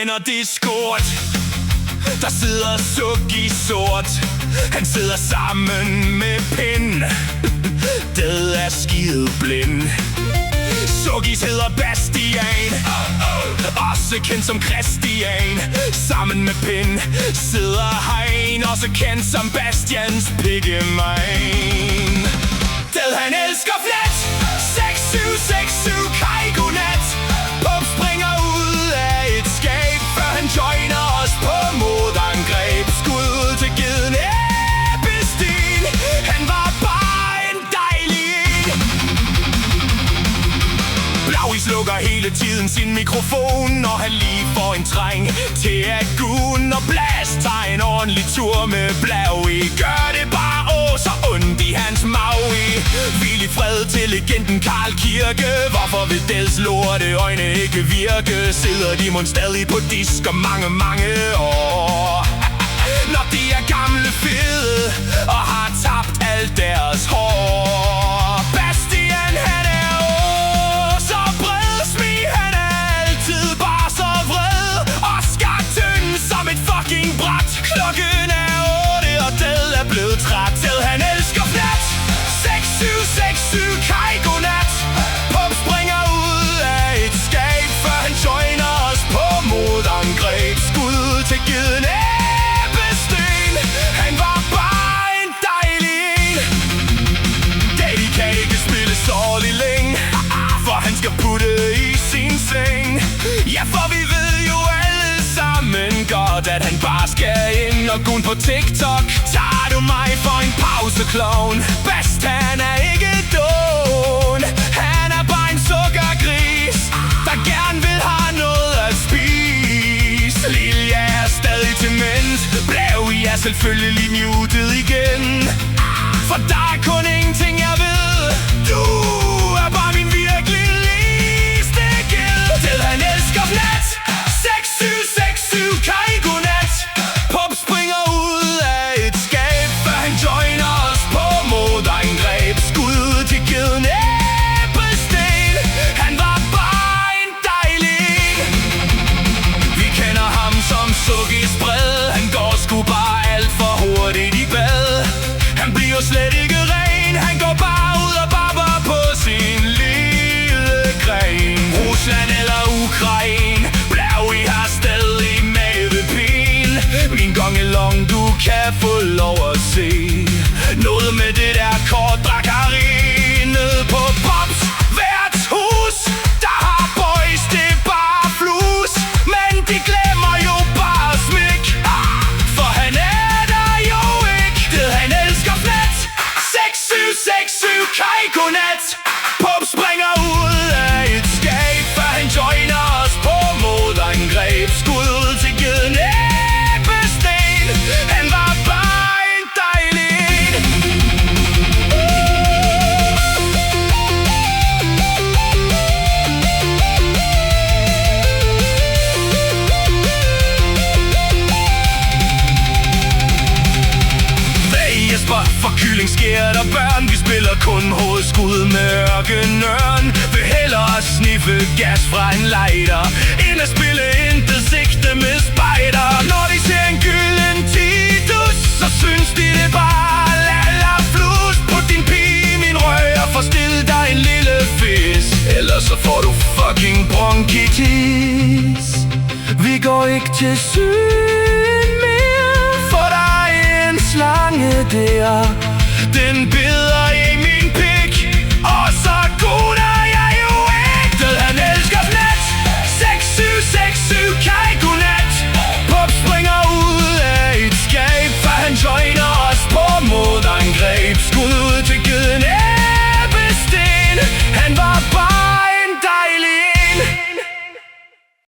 kender det skort. Der sidder Suk i sort. Han sidder sammen med Pind. Død er skide blind. Sukkis hedder Bastian, også kendt som Christian. Sammen med Pind sidder han, også kendt som Bastians Piggyman. Død han elsker flat. 6767 Kai godnat. Pup springer ud af et skab, før han joiner os på modangreb. Skud til geden Ebbestin. Han var bare en dejlig en. Blauis lukker hele tiden sin mikrofon, når han lige får en træng til at gun. Og Blast tager en ordentlig tur med Blaui. Gør det bare så ondt i hans magi. Hvil i fred til legenden Karl Kirke. Hvorfor vil Dels lorte øjne ikke virke? Sidder de mon stadig på disk om mange år? Når de er gamle fede og har tabt alt deres hår. Bastian han er så bred. Smig han er altid bare så vred. Oscar tynd som et fucking bræt. Klokken er 8 og Død er blevet træt. Død han elsker flat. 6767 Kai godnat. Pup springer ud af et skab, før han joiner os på modangreb. Skud til geden Ebbestin. Han var bare en dejlig en. Daddy kan ikke spille sorglig længe, for han skal putte i sin seng. Ja, for vi ved jo alle sammen godt, at han bare skal ind og gun på TikTok. Tager du mig for en pauseklovn? Bast han er ikke dån. Han er bare en sukkergris, der gerne vil have noget at spise. Lilja er stadig dement. Blaui er selvfølgelig muted igen. For der er kun ingenting jeg ved. Du er bare min virkelig ligste ged. Død han elsker flat. 6767 Kai godnat. Pup springer ud af et skab, før han joiner os på modangreb. Skud til geden Ebbestin. Han var bare en dejlig en. Vi kender ham som Sukkis bred. Han går sgu bare alt for hurtigt i bad. Han bliver slet ikke ren. Han går bare ud og barber på sin lille gren. Rusland eller Ukraine, Blaui har stadig mavepine. Min gongelong, du kan få lov at se noget med det der kort drakari. Nede på Bobs værtshus, der har boys det bare flus. Men de glemmer jo bare smæk, for han er der jo ikke. Død han elsker flat. 6767 Kai godnat. Pup springer ud af et skab, før han joiner os på modangreb. Skud til geden Ebbestin. Han var bare en dejlig en. Hvad Jesper, for kylling sker der børn? Vi spiller kun hovedskud med ørkenørn. Vil hellere sniffe gas fra en lighter, end at spille intet sigte med spejder. Når de ser en gylden Titus, så synes de det bare lalaflus. Put din pige i min røg og forestil dig en lille fis, ellers så får du fucking bronkitis. Vi går ikke til syn mere, for der er en slange der. Den beder